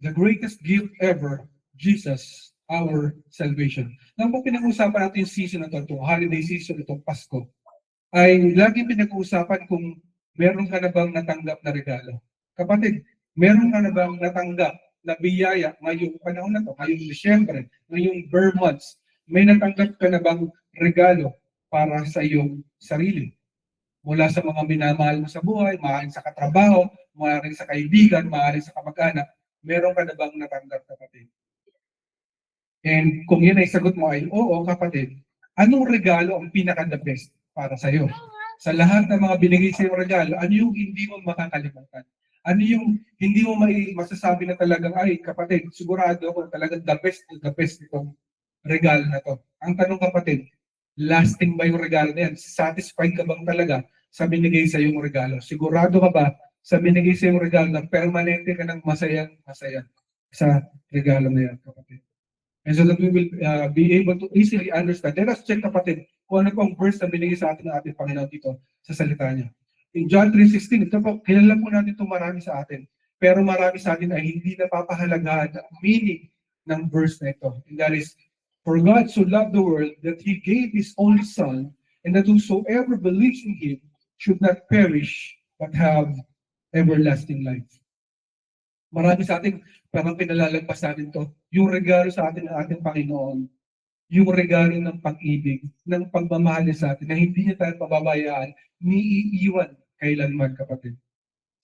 The greatest gift ever, Jesus, our salvation. Nang po pinag-uusapan natin yung season na ito, itong holiday season, itong Pasko, ay lagi pinag-uusapan kung meron ka na bang natanggap na regalo. Kapatid, meron ka na bang natanggap na biyaya ngayong panahon na ito, ngayong Disyembre, ngayong bare months, may natanggap ka na bang regalo para sa iyong sarili? Mula sa mga minamahal mo sa buhay, maaaring sa katrabaho, maaaring sa kaibigan, maaaring sa kamag-anak, meron ka na bang natanggap, kapatid? And kung yun ay sagot mo ay, oo, kapatid, anong regalo ang pinaka-the best para sa iyo? Sa lahat ng mga binigay sa iyo regalo, ano yung hindi mo makakalimutan? Ano yung hindi mo masasabi na talagang, ay, kapatid, sigurado ako talagang the best itong regalo na to. Ang tanong, kapatid, lasting ba yung regalo na yan? Satisfied ka bang talaga sa binigay sa iyong regalo? Sigurado ka ba sa binigay sa iyong regalo na permanente ka ng masaya sa regalo na yan, kapatid? And so that we will be able to easily understand. Let us check, kapatid, kung ano pong verse na binigay sa atin ng ating Panginoon dito sa salita niya. In John 3:16, ito po, kilala po natin itong marami sa atin. Pero marami sa atin ay hindi napapahalagahan ang meaning ng verse na ito. And that is, for God so loved the world that He gave His only Son, and that whosoever believes in Him should not perish, but have everlasting life. Marami sa atin, parang pinalalagpas natin to. Yung regalo sa atin ng ating Panginoon, yung regalo ng pag-ibig, ng pagmamahal niya sa atin, na hindi niya tayo pababayaan, ni iiwan kailanman, kapatid.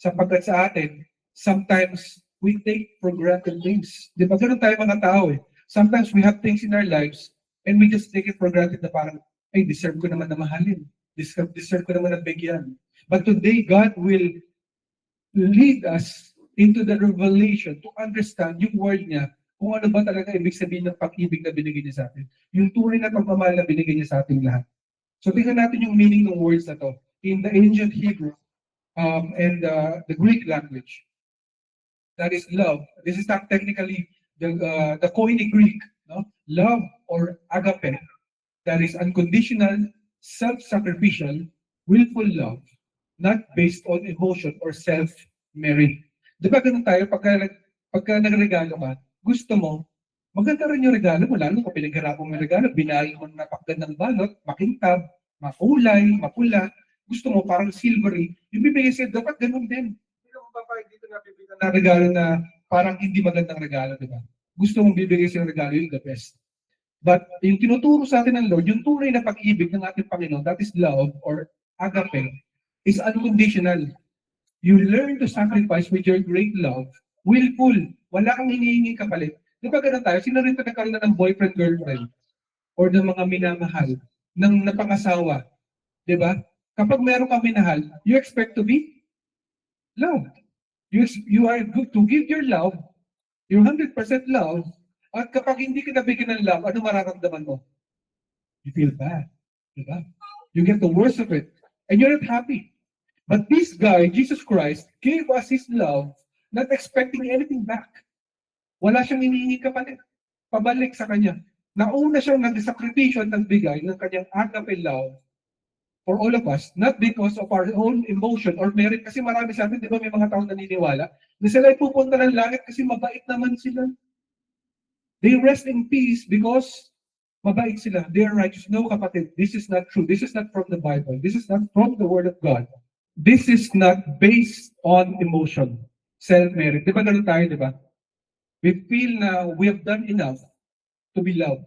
Sapagkat sa atin, sometimes we take for granted things. Di ba? Ganun tayo mga tao eh. Sometimes we have things in our lives and we just take it for granted na parang, ay, deserve ko naman na mahalin. Deserve ko naman na bigyan. But today, God will lead us into the revelation to understand yung word niya, kung ano ba talaga ibig sabihin ng pag-ibig na binigay niya sa atin. Yung tunay na pagmamahal na binigay niya sa ating lahat. So tingnan natin yung meaning ng words na to in the ancient Hebrew and the Greek language. That is love. This is not technically the Koine Greek, no? Love or agape. That is unconditional, self-sacrificial, willful love, not based on emotion or self-merit. Di ba ganun tayo, pagka nagregalo ka, gusto mo, maganda rin yung regalo mo, lalo kung pinaghirapan mo yung regalo, binali mo na napakagandang balot, makintab, makulay, mapula, gusto mo parang silvery, yung bibigay sa'yo, dapat ganun din. Hindi mo papayag dito na bibigyan na regalo na parang hindi magandang regalo, di ba? Gusto mong bibigay sa'yo regalo, yung the best. But yung tinuturo sa atin ng Lord, yung tunay na pag-ibig ng ating Panginoon, that is love or agape, is unconditional. You learn to sacrifice with your great love, willful. Wala kang hinihingi kapalit. Di ba ganun tayo? Sino rin ito nagkaroon na ng boyfriend, girlfriend? Or ng mga minamahal? Ng napangasawa? Di ba? Kapag meron kang minahal, you expect to be loved. You are good to give your love, your 100% love, at kapag hindi ka nabigyan ng love, ano mararamdaman mo? You feel bad. Di ba? You get the worst of it. And you're not happy. But this guy, Jesus Christ, gave us His love, not expecting anything back. Wala siyang hinihingi kapalit. Pabalik sa Kanya. Nauna siyang nag-sakripisyo at nagbigay ng Kanyang agape love for all of us, not because of our own emotion or merit. Kasi marami sa atin, di ba may mga taong naniniwala, na sila ay pupunta ng langit kasi mabait naman sila. They rest in peace because mabait sila. They are righteous. No, kapatid, this is not true. This is not from the Bible. This is not from the Word of God. This is not based on emotion, self-merit. Di ba ganun tayo, di ba? We feel na we have done enough to be loved.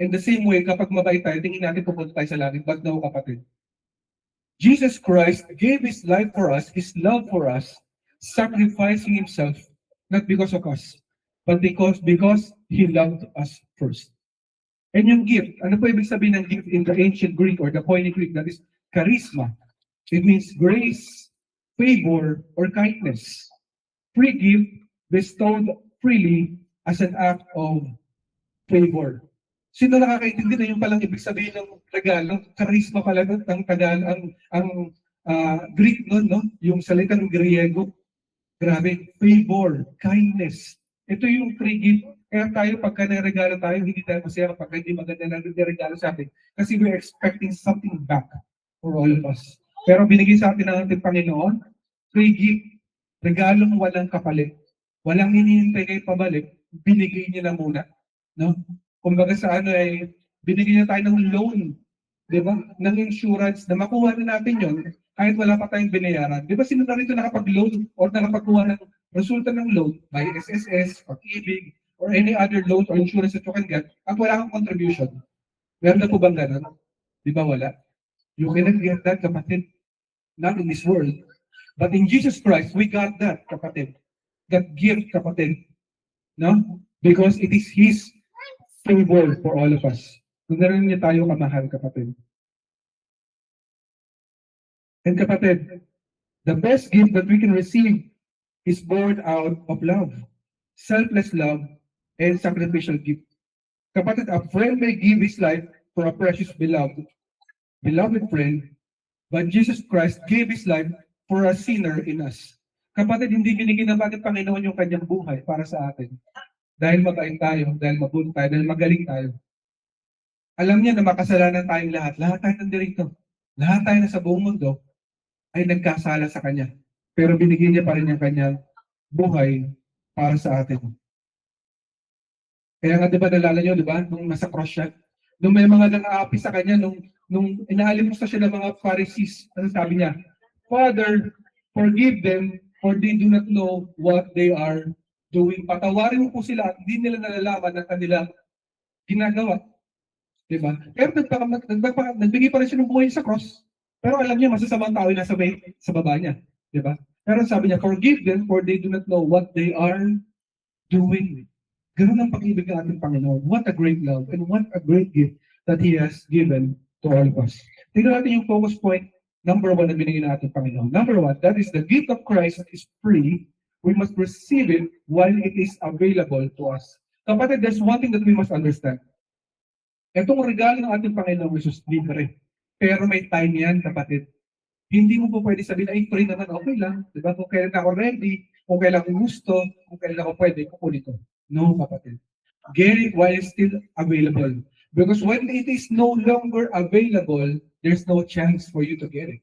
In the same way, kapag mabait tayo, tingin natin pupunta tayo sa langit. But no, kapatid. Jesus Christ gave His life for us, His love for us, sacrificing Himself, not because of us, but because He loved us first. And yung gift, ano po ibig sabihin ng gift in the ancient Greek or the Koine Greek? That is charisma. It means grace, favor, or kindness. Free gift bestowed freely as an act of favor. Sino nakakaintindi na yung palang ibig sabihin ng regalo? Charisma pala ng Tagalog, ang Greek nun, no? Yung salitang Griego. Grabe, favor, kindness. Ito yung free gift. Kaya tayo, pagka regalo tayo, hindi tayo masaya kapag hindi maganda na regalo sa atin. Kasi we're expecting something back for all of us. Pero binigay sa atin ng ating Panginoon, free gift, regalong walang kapalit. Walang hinihintay kayo pabalik, binigay niya na muna. No? Kumbaga sa ano ay, binigyan niya tayo ng loan, di ba? Ng insurance na makuha na natin yon kahit wala pa tayong binayaran. Di ba sino na rito nakapag-loan or nakapagkuha ng resulta ng loan by SSS, Pag-ibig, or any other loan or insurance that you can get at wala kang contribution? Meron na po bang ganun? Di ba wala? You cannot get that, kapatid. Not in this world. But in Jesus Christ, we got that, kapatid. That gift, kapatid. No? Because it is His favor for all of us. Kung ganoon niya tayo kamahal, kapatid. And kapatid, the best gift that we can receive is born out of love. Selfless love and sacrificial gift. Kapatid, a friend may give his life for a precious beloved friend, but Jesus Christ gave His life for a sinner in us. Kapatid, hindi binigyan ng ating Panginoon yung kanyang buhay para sa atin. Dahil mabait tayo, dahil mabuti tayo, dahil magaling tayo. Alam niya na makasalanan tayong lahat. Lahat tayo nandirito. Lahat tayo na sa buong mundo ay nagkasala sa Kanya. Pero binigyan niya pa rin yung kanyang buhay para sa atin. Kaya nga, di ba, nalala niyo, di ba, nung nasa cross siya, nung may mga nang-aapi sa Kanya, nung inaalimos na siya ng mga Pharisees, ano sabi niya? Father, forgive them, for they do not know what they are doing. Patawarin mo po sila at hindi nila nalalaman ang kanilang ginagawa. Diba? Pero nagbigay pa rin siya ng buhay sa cross. Pero alam niya, masasamang tao na sa baba niya. Diba? Pero sabi niya, forgive them, for they do not know what they are doing. Ganun ang pag-ibig ng ating Panginoon. What a great love and what a great gift that He has given to all of us. Tingnan natin yung focus point number 1 na binigyan ng ating Panginoon. Number 1, that is the gift of Christ is free. We must receive it while it is available to us. Kapatid, there's one thing that we must understand. Itong regalo ng ating Panginoon Jesus, libre. Pero may time yan, kapatid. Hindi mo po pwede sabihin, ay, free naman, okay lang. Diba? Kung kailan ako ready, kung kailan ko gusto, kung kailan ako pwede, kukunin ko. No, kapatid. Get it while it's still available. Because when it is no longer available, there's no chance for you to get it.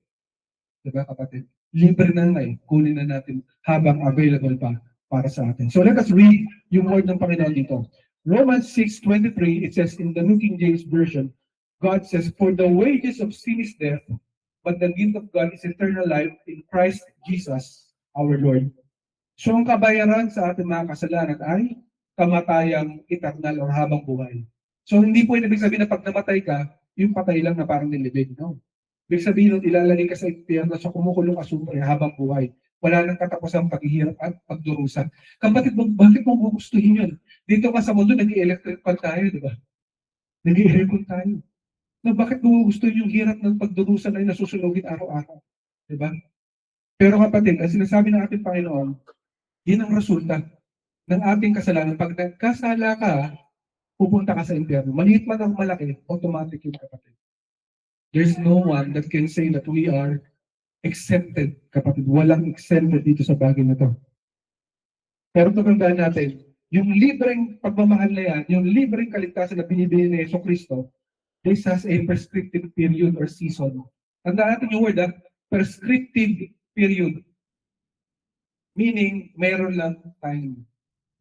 Diba, kapatid? Libre na nga eh. Kunin na natin habang available pa para sa atin. So let us read yung word ng Panginoon dito. Romans 6:23, it says in the New King James Version, God says, for the wages of sin is death, but the gift of God is eternal life in Christ Jesus, our Lord. So ang kabayaran sa ating mga kasalanan ay kamatayang eternal or habang buhay. So hindi po ibig sabihin na pag namatay ka, yung patay lang na parang nilibig. No? Ibig sabihin nun, ilalagay ka sa impyerno sa kumukulong asupre habang buhay. Wala nang katapusang paghihirap at pagdurusa. Kapatid, bakit mo gugustuhin yun? Dito ka sa mundo, nag-i-electric pan tayo, di ba? Nag-i-aircon tayo. Na bakit mo gustuhin yung hirap ng pagdurusa na nasusunugin araw-araw? Di ba? Pero kapatid, ang sinasabi ng ating Panginoon, yun ang resulta ng ating kasalanan. Pag nagkasala ka, pupunta ka sa impyerno. Maliit man ang malaki, automatic yung kapatid. There's no one that can say that we are exempted, kapatid. Walang exempted dito sa bagay na to. Pero tandaan natin, yung libreng pagmamahal na yan, yung libreng kaligtasan na binibigay ni Yeso Cristo, this has a prescriptive period or season. Tandaan natin yung word, prescriptive period. Meaning, mayroon lang time.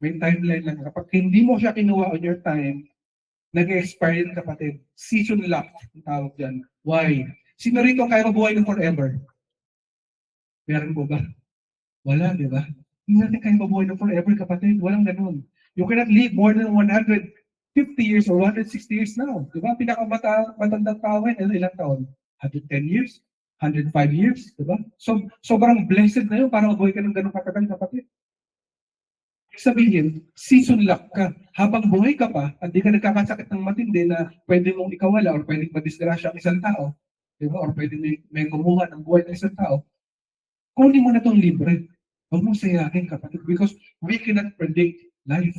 May timeline lang. Kapag hindi mo siya kinuha on your time, nag-expire yun, kapatid. Season locked, ang tawag dyan. Why? Sino rito kaya mabuhay ng forever? Meron po ba? Wala, di ba? Hindi natin kaya mabuhay ng forever, kapatid. Walang ganun. You cannot live more than 150 years or 160 years now. Di ba? Pinakamatandang tao ngayon, ilang taon? 110 years? 105 years? Di ba? So, sobrang blessed na yun para mabuhay ka ng ganun katagal, kapatid. Sabihin, season lock ka. Habang buhay ka pa, at di ka nagkakasakit ng matindi na pwede mong ikawala or pwede madisgrasya ang isang tao, di ba? Or pwede may kumuha ng buhay ng isang tao, kunin mo na itong libre. Huwag mong sayahin, kapatid, because we cannot predict life.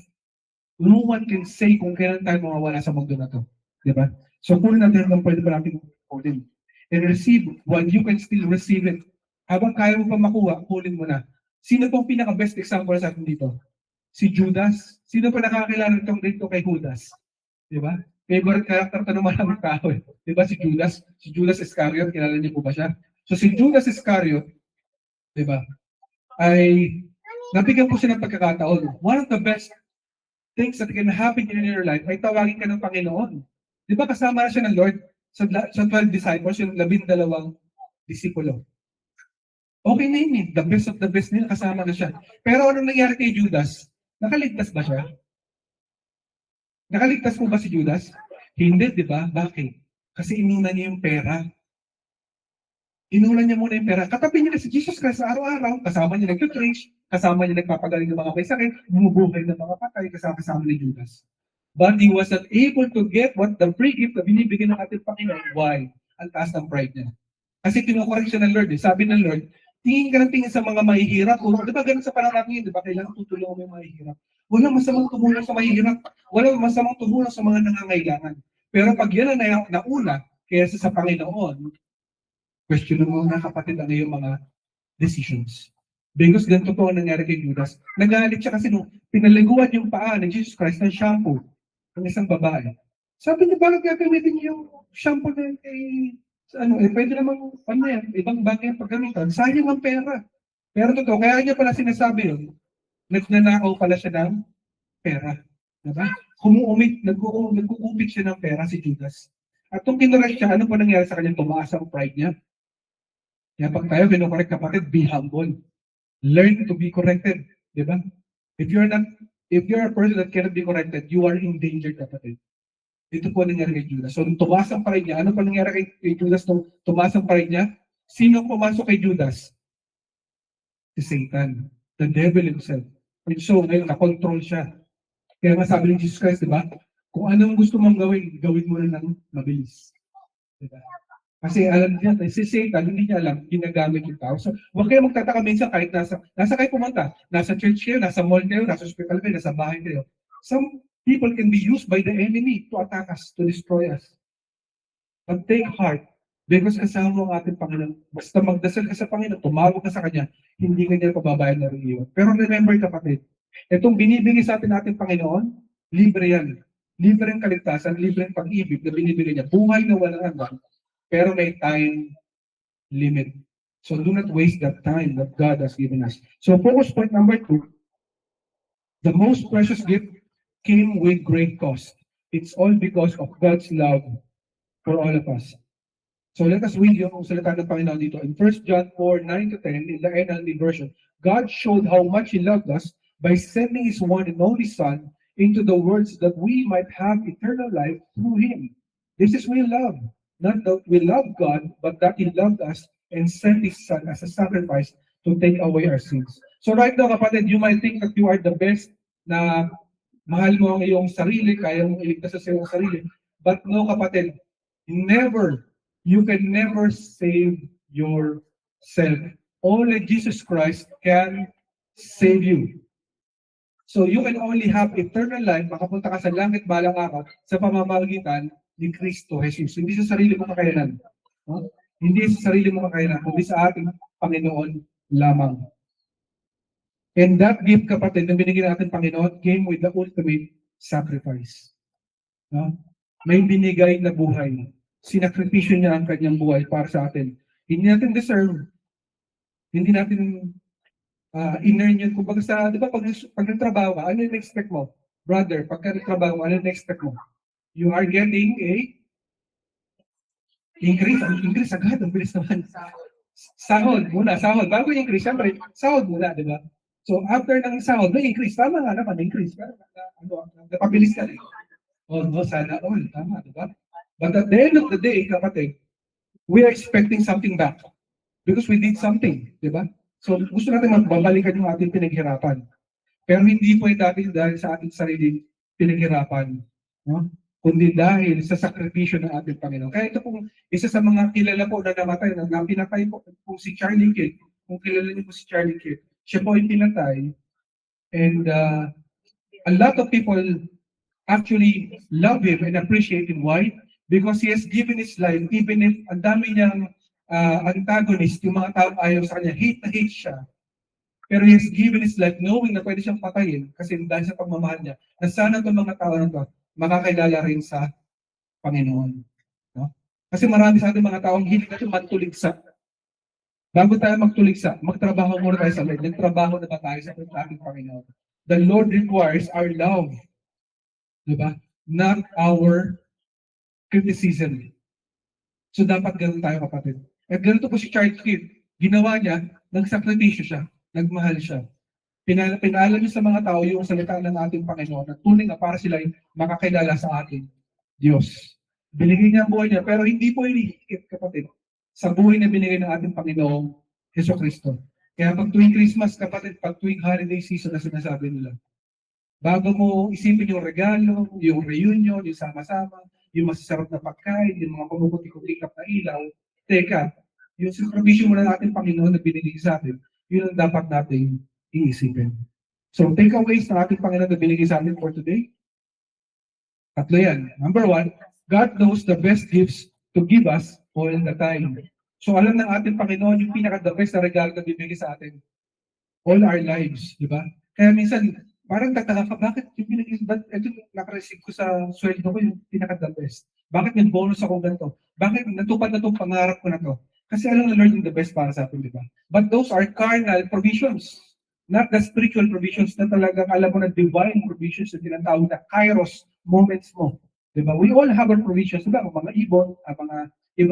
No one can say kung kailan tayo mawawala sa mundo na to. Di ba? So, kunin natin ang pwede pa natin kunin. And receive while you can still receive it. Habang kaya mo pa makuha, kunin mo na. Sino pong pinaka-best example sa atin dito? Si Judas. Sino pa nakakilala itong dito kay Judas? Di ba? Favorite character ito ng maraming tao. Di ba si Judas? Si Judas Iscariot, kilala niyo po ba siya? So si Judas Iscariot, di ba, ay Nabigyan ko siya ng pagkakataon. One of the best things that can happen in your life ay tawagin ka ng Panginoon. Di ba kasama na siya ng Lord sa 12 disciples, yung 12 disipulo. Okay na yun eh. The best of the best nila, kasama na siya. Pero ano nangyari kay Judas? Nakaligtas ba siya? Nakaligtas po ba si Judas? Hindi, di ba? Bakit? Kasi inuna niya yung pera. Inuna niya muna yung pera. Katabi niya na si Jesus Christ sa araw-araw. Kasama niya nag-preach. Kasama niya nagpapagaling ng mga may sakit. Bumubuhay ng mga patay. Kasama ni Judas. But he was not able to get what the free gift na binibigyan ng ating Panginoon. Why? Ang taas ng pride niya. Kasi kinukorek siya ng Lord. Eh. Sabi ng Lord, tingin ka ng tingin sa mga mahihirap. Di ba ganun sa panahon natin yun? Di ba kailangan tutulungan mo yung mahihirap? Walang masamang tumulong sa mahihirap. Walang masamang tumulong sa mga nangangailangan. Pero pag yan ang nauna, kaya sa Panginoon, question mo na kapatid ano yung mga decisions. Because ganito po ang nangyari kay Judas. Nagalit siya kasi nung pinaliguan yung paa ng Jesus Christ ng shampoo ng isang babae. Sabi niya, bakit gagamitin yung shampoo na pwede namang, ibang bagay ang paggamitan. Sayang ang pera. Pero totoo, kaya niya pala sinasabi yun, nagnanakaw pala siya ng pera. Diba? Nagkukupit siya ng pera si Judas. At kung kinurush siya, ano pa nangyari sa kanya? Tumaas ang pride niya. Kaya pag tayo kinukorek kapatid, be humble. Learn to be corrected. Diba? If you're a person that cannot be corrected, you are in danger, kapatid. Ito po nangyari kay Judas. So, nung tumaas ang pride niya, ano pa nangyari kay Judas nung tumaas ang pride niya? Sino pumasok kay Judas? Si Satan. The devil himself. And so, ngayon, na-control siya. Kaya nga sabi ng Jesus Christ, diba? Kung anong gusto mong gawin, gawin mo na ng mabilis. Diba? Kasi alam niya, si Satan, hindi niya alam, ginagamit yung tao. So, huwag kayo magtataka minsan kahit nasa kayo pumunta, nasa church kayo, nasa mall kayo, nasa hospital kayo, nasa bahay kayo. Some people can be used by the enemy to attack us, to destroy us. But take heart, because kasama mo ang ating Panginoon. Basta magdasal ka sa Panginoon, tumawag ka sa Kanya, hindi ka niya pababayaan na rin iyon. Pero remember kapatid, itong binibigay sa atin ating Panginoon, libre yan. Libre ang kaligtasan, libre ang pag-ibig na binibigay niya. Buhay na walang hanggan, pero may time limit. So do not waste that time that God has given us. So focus point number 2, the most precious gift came with great cost. It's all because of God's love for all of us. So let us read yung salita ng Panginoon dito. In 1 John 4:9-10, in the NIV version, God showed how much He loved us by sending His one and only Son into the world so that we might have eternal life through Him. This is real love. Not that we love God, but that He loved us and sent His Son as a sacrifice to take away our sins. So right now, kapatid, you might think that you are the best, na mahal mo ang iyong sarili, kaya mong iligtas sa iyong sarili. But no, kapatid, you can never save yourself. Only Jesus Christ can save you. So you can only have eternal life, makapunta ka sa langit balang araw, sa pamamagitan ni Kristo Jesus. Hindi sa sarili mong kakayanan. No? Hindi sa sarili mong kakayanan, kundi sa ating Panginoon lamang. And that gift, kapatid, na binigyan natin Panginoon, came with the ultimate sacrifice. No? May binigay na buhay. Sinakripisyo niya ang kanyang buhay para sa atin. Hindi natin deserve. Hindi natin in-earn yun. Kung baga sa, di ba, pag nagtrabaho ka, ano yung expect mo? Brother, pagka nagtrabaho, ano yung expect mo? You are getting a increase. Increase agad, ang bilis naman. Sahod muna, sahod. Bago yung increase, syempre, sahod muna, di ba? So, after ng sahod, may increase. Tama nga naman, increase. Pero, napabilis ka rin. Sana all. Tama, di ba? But at the end of the day, kapatid, we are expecting something back. Because we did something, di ba? So, gusto natin magbabalikan yung ating pinaghirapan. Pero hindi po dahil sa ating sarili pinaghirapan. No? Kundi dahil sa sakripisyo ng ating Panginoon. Kaya ito pong isa sa mga kilala po na namatay, na pinatay po si Charlie Kirk. Kung kilala niyo po si Charlie Kirk, siya po ay pinatay. And a lot of people actually love him and appreciate him. Why? Because he has given his life, even if ang dami niyang antagonist, yung mga tao ayaw sa kanya, hate na hate siya. Pero he has given his life knowing na pwede siyang patayin kasi dahil sa pagmamahal niya, na sana itong mga tao na ito makakilala rin sa Panginoon. No? Kasi marami sa ating mga taong hilig natin matuligsa. Bago tayo magtuligsa, magtrabaho muna tayo sa Lord. Nagtrabaho na ba tayo sa ating Panginoon? The Lord requires our love. Diba? Not our criticism. So dapat ganun tayo, kapatid. At ganito po si Charles Kidd. Ginawa niya, nagsakripisyo siya, nagmahal siya. Pinaalam niya sa mga tao yung salita ng ating Panginoon na tunay na para sila makakilala sa ating Diyos. Binigay niya ang buhay niya, pero hindi po hinihikit, kapatid, sa buhay na binigay ng ating Panginoong Jesucristo. Kaya pag tuwing Christmas, kapatid, pag tuwing holiday season na sinasabi nila, bago mo isipin yung regalo, yung reunion, yung sama-sama, yung masasarap na pagkain, yung mga pumuputi-kutikap na ilaw, teka, yung supervision muna natin Panginoon na binigay sa atin, yun ang dapat natin iisipin. So, takeaways na ating Panginoon na binigay sa atin for today. Tatlo yan. Number one, God knows the best gifts to give us all the time. So, alam ng ating Panginoon yung pinaka-the best na regalo na bibigay sa atin all our lives, di ba? Kaya minsan, parang tataka ka, bakit yung binigay, ito nakareceive ko sa sweldo ko yung pinaka-the best? Bakit may bonus ako ganito? Bakit natupad na itong pangarap ko na to? Kasi alam na Lord yung the best para sa atin, di ba? But those are carnal provisions, not the spiritual provisions na talagang alam mo na divine provisions na tinatawag na kairos moments mo. Di ba? We all have our provisions, di ba? Ang mga ibon, ang mga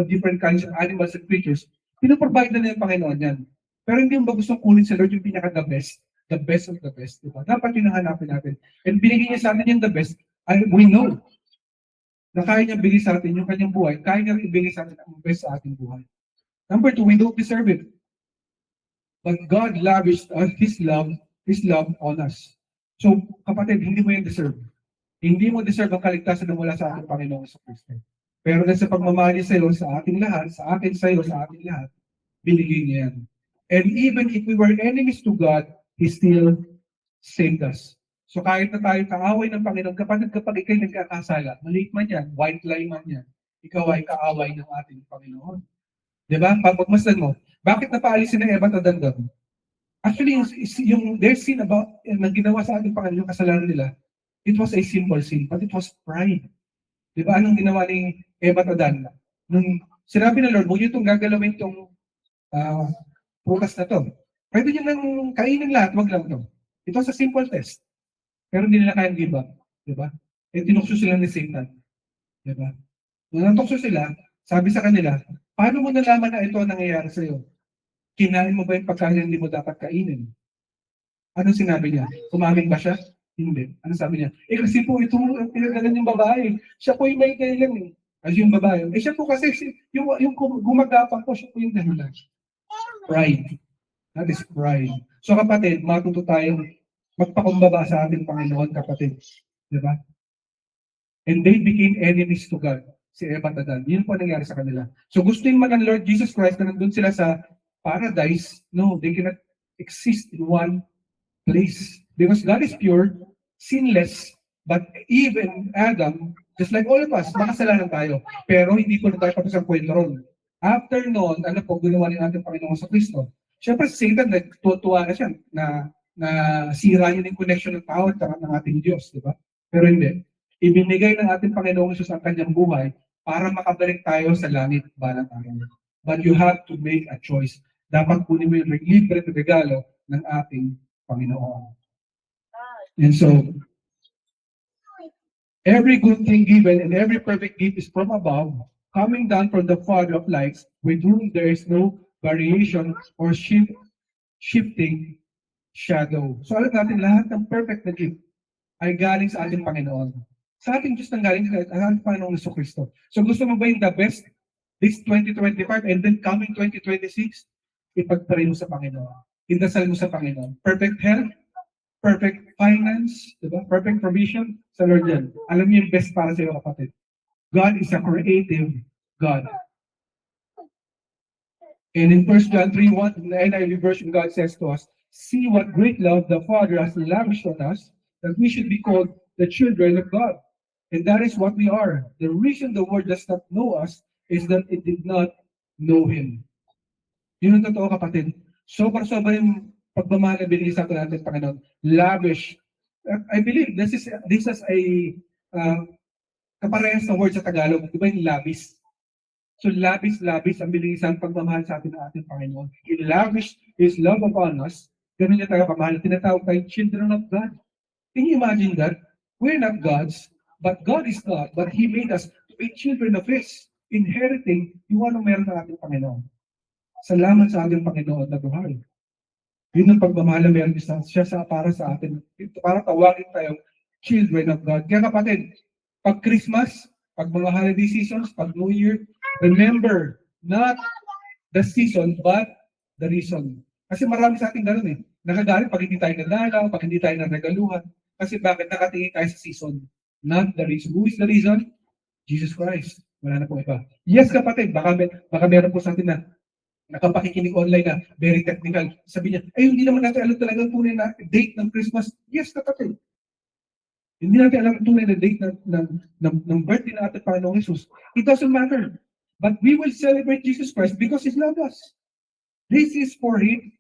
different kinds of animals and creatures, pinoprovide na ng Panginoon yan. Pero hindi mo ba gustong kunin sa Lord yung pinaka-the best of the best, di ba? Dapat yung nahanapin natin. And binigay niya sa atin yung the best, we know na kaya niya bigay sa atin yung kanyang buhay, kaya niya ibigay sa atin ang best sa ating buhay. Number two, we don't deserve it. But God lavished His love on us. So, kapatid, hindi mo yung deserve. Hindi mo deserve ang kaligtasan na mula sa ating Panginoong Jesucristo. Pero dahil sa pagmamahal niya sa iyo, sa ating lahat, sa akin sa iyo, sa ating lahat, binigay niya yan. And even if we were enemies to God, He still saved us. So kahit na tayo kaaway ng Panginoon, kapag ikay nagkakasala, maliit man yan, white lie man yan, ikaw ay kaaway ng ating Panginoon. Diba? Pagmasdan mo, bakit napaalisin ng Eva at Adan doon? Actually, yung their sin about, na ginawa sa ating Panginoon, yung kasalanan nila, it was a simple sin, but it was pride. Diba? Anong ginawa ni Eva at Adan? Nung sinabi ng Lord, huwag niyo itong gagalawin itong prutas na to. Pwede nyo nang kainin lahat, wag lang to. It was a simple test. Pero hindi nila kayang give up. Diba? Eh, tinukso sila ni Satan. Diba? Nung natukso sila, sabi sa kanila, paano mo nalaman na ito ang nangyayari sa iyo? Kinain mo ba yung pagkain na hindi mo dapat kainin? Anong sinabi niya? Umamin ba siya? Hindi. Anong sabi niya? Eh kasi po ito pinagalan yung babae. Siya po yung may kailan eh. As yung babae. Eh siya po kasi yung gumagapang po, siya po yung dahilan. Pride. That is pride. So kapatid, matuto tayong magpakumbaba sa ating Panginoon, kapatid. Diba? And they became enemies to God. Si Eva at Adan. Yun po nangyari sa kanila. So gustuin man ng Lord Jesus Christ na nandun sila sa paradise. No, they cannot exist in one place. Because God is pure, sinless, but even Adam, just like all of us, makasalanan tayo. Pero hindi po na tayo tapos ang kwento ron. After noon, ano po, ginawa ni ating Panginoon sa Kristo. Siyempre, si Satan, nagtutuwa na siya na sira niya yung connection ng tao at ng ating Diyos, di ba? Pero hindi. Ibinigay ng ating Panginoong Jesus ang kanyang buhay para makabalik tayo sa langit balang araw. But you have to make a choice. Dapat kunin mo yung libre at regalo ng ating Panginoon. And so, every good thing given and every perfect gift is from above, coming down from the Father of lights, with whom there is no variation or shifting shadow. So alam natin, lahat ng perfect na gift ay galing sa ating Panginoon. Sa ating Diyos nang galing sa ating Panginoong Jesucristo. So gusto mo ba yung the best this 2025 and then coming 2026? Ipagpray mo sa Panginoon. Indasal mo sa Panginoon. Perfect health, perfect finance, diba? Perfect provision sa Lord yan. Alam niyo yung best para sa iyo, kapatid. God is a creative God. And in 1 John 3:1, in the NIV version, God says to us, see what great love the Father has lavished on us, that we should be called the children of God. And that is what we are. The reason the world does not know us is that it did not know Him. Yun ang totoo, kapatid. Sobra-sobra yung pagmamahal na binigay sa atin natin, Panginoon. Lavish. I believe this is a kaparehas na word sa Tagalog. Di ba yung lavish? So labis-labis ang bilisan pagmamahal sa atin ng ating Panginoon. He lavished His love upon us. Ganun niya tayo kamahal. Tinatawag tayo children of God. Can you imagine that? We're not gods, but God is God. But He made us to be children of His, inheriting yung anong meron ng ating Panginoon. Salamat sa ating Panginoon na buhay. Yun ang pagmamahal na meron siya para sa atin. Para tawagin tayong children of God. Kaya kapatid, pag Christmas, pag mga holiday seasons, pag New Year, remember, not the season, but the reason. Kasi marami sa atin ganun eh. Nakagalit pag hindi tayo nagdalaw, pag hindi tayo nagregaluhan. Kasi bakit nakatingin tayo sa season? Not the reason. Who is the reason? Jesus Christ. Wala na po iba. Yes kapatid, baka meron po sa atin na nakapakikinig online na very technical. Sabi niya, ay hindi naman natin alam talagang tunay na date ng Christmas. Yes kapatid. Hindi natin alam tunay na date ng birthday ng ating Panginoong Jesus. It doesn't matter. But we will celebrate Jesus Christ because He loved us. This is for Him.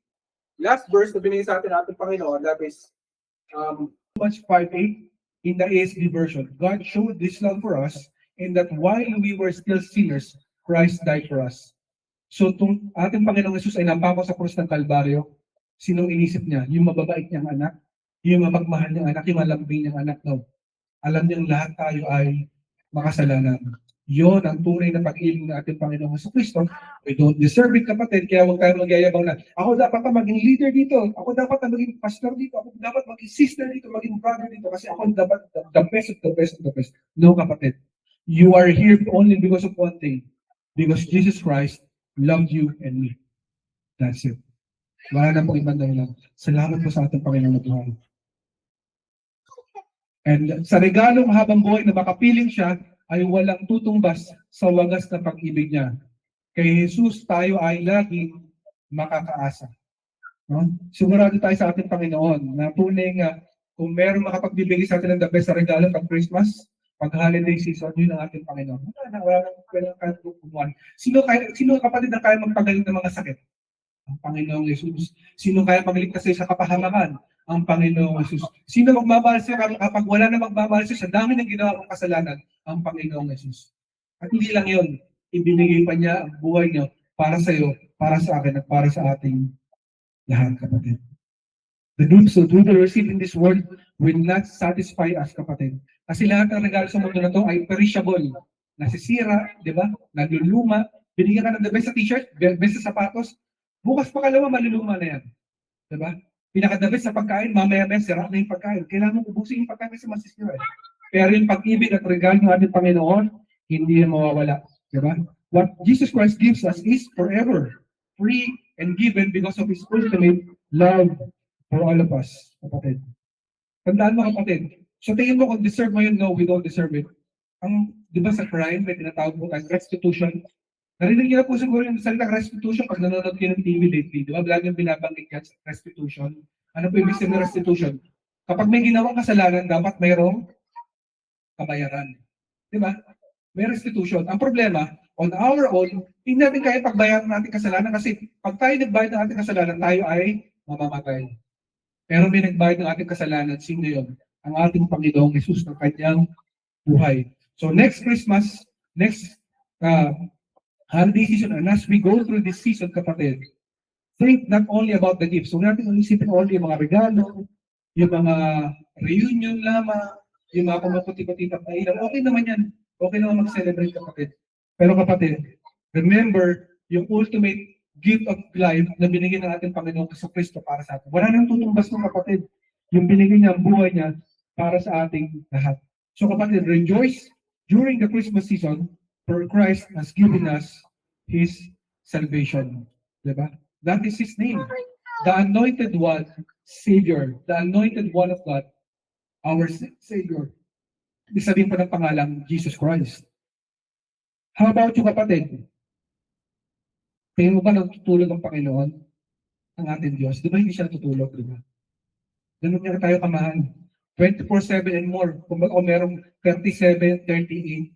Last verse na binigay sa atin ating Panginoon, that is Romans 5:8 in the ASB version. God showed this love for us in that while we were still sinners, Christ died for us. So, itong ating Panginoong Jesus ay napako sa krus ng Kalbaryo. Sinong inisip niya? Yung mababait niyang anak, yung mapagmahal niyang anak, yung malambing niyang anak. No. Alam niyang lahat tayo ay makasalanan. Yon ang tunay na pag-ibig ng ating Panginoong Jesucristo. We don't deserve it, kapatid, kaya huwag tayo magyayabang na, ako dapat na maging leader dito, ako dapat na maging pastor dito, ako dapat maging sister dito, maging brother dito, kasi ako dapat the best of the best of the best. No, kapatid. You are here only because of one thing. Because Jesus Christ loved you and me. That's it. Wala na pong ibang dahilan. Salamat po sa ating Panginoon na buhay. And sa regalong habang buhay na makapiling siya, ay walang tutumbas sa wagas na pag-ibig niya. Kay Jesus, tayo ay laging makakaasa. No? Sigurado tayo sa ating Panginoon na tunay nga, kung meron makapagbibigay sa atin ng the best na regalo pag Christmas, pag holiday season, yun ang ating Panginoon. Wala nang kaya kumuhan. Sino kapatid na kaya magpagaling ng mga sakit? Ang Panginoong Jesus. Sino kaya magligtas sa kapahamakan? Ang Panginoong Jesus. Sino magmamahal sa'yo kapag wala na magmamahal sa'yo sa dami ng ginawa kong kasalanan? Ang Panginoong Jesus. At hindi lang yun, ibinigay pa niya ang buhay niya para sa iyo, para sa akin, at para sa ating lahat, kapatid. The goods that we will receive in this world will not satisfy us, kapatid. Kasi lahat ng regalo sa mundo na to ay perishable. Nasisira, di ba? Nagluluma. Binigyan ka ng the best sa t-shirt, best sa sapatos. Bukas pa kalawa, maluluma na yan. Di ba? Pinaka-the best sa pagkain, mamaya-maya, sira na yung pagkain. Kailangan mo ubusin yung pagkain kasi masisira. Pero yung pag-ibig at regalo ng ating Panginoon, hindi yan mawawala. Diba? What Jesus Christ gives us is forever, free and given because of His ultimate love for all of us, kapatid. Tandaan mo, kapatid, so tingin mo kung deserve mo yun, no, we don't deserve it. Ang, di ba sa crime, may tinatawag mo tayong restitution. Narinig niyo na po siguro yung salitang restitution pag nanonood kayo ng TV lately. Di ba? Laging binabanggit yan sa restitution. Ano po ibig sabihin ng restitution? Kapag may ginawang kasalanan, dapat mayroong kabayaran. Di ba? May restitution. Ang problema, on our own, hindi natin kaya pagbayaran natin kasalanan kasi pag tayo nagbayad ng ating kasalanan, tayo ay mamamatay. Pero may nagbayad ng ating kasalanan, sino yun? Ang ating Panginoong Jesus ng kanyang buhay. So next Christmas, next holiday season, and as we go through this season, kapatid, think not only about the gifts. So natin isipin only yung mga regalo, yung mga reunion lamang, yung mga pamaputi-puti na ilaw. Okay naman yan. Okay naman mag-celebrate, kapatid. Pero kapatid, remember yung ultimate gift of life na binigyan ng ating Panginoong Jesucristo para sa atin. Wala nang tutumbas ng kapatid. Yung binigyan niya ang buhay niya para sa ating lahat. So kapatid, rejoice during the Christmas season for Christ has given us His salvation. Diba? That is His name. The Anointed One, Savior. The Anointed One of God, our Savior. Ibig sabihin pa ng pangalang Jesus Christ. How about you, kapatid? Tingin mo ba natutulog ang Panginoon? Ang ating Diyos? Di ba hindi siya natutulog? Di ba? Ganun niya tayo kamahal. 24/7 and more. Kung merong 37, 38,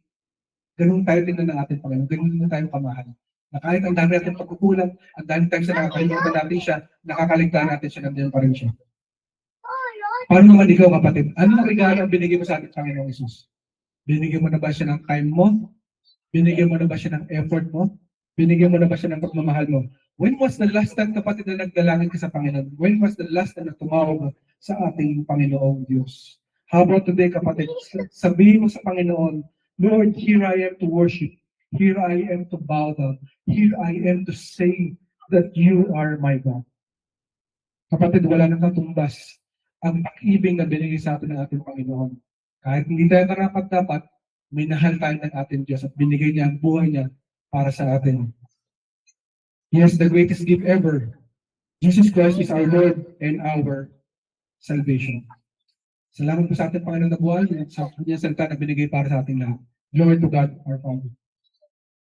ganun tayo tingnan ng ating Panginoon. Ganun na tayo kamahal. Na kahit ang dami natin pagkukulang, ang dami tayo sa nakakalimutan natin siya, nakakaligtaan natin siya, nandiyan pa rin siya. Paano naman ikaw, kapatid? Anong regalo ang binigay mo sa ating Panginoong Jesus? Binigyan mo na ba siya ng time mo? Binigyan mo na ba siya ng effort mo? Binigyan mo na ba siya ng pagmamahal mo? When was the last time, kapatid, na nagdalangin ka sa Panginoon? When was the last time na tumawag sa ating Panginoong Diyos? How about today, kapatid? Sabihin mo sa Panginoon, Lord, here I am to worship. Here I am to bow down. Here I am to say that you are my God. Kapatid, wala nang katumbas ang pag-ibig na binigay sa atin ng ating Panginoon. Kahit hindi tayo karapat-dapat, minahal tayo ng ating Diyos at binigay niya ang buhay niya para sa atin. Yes, the greatest gift ever. Jesus Christ is our Lord and our salvation. Salamat po sa ating Panginoon na buhay at sa kanyang salita na binigay para sa ating lahat. Glory to God, our Father.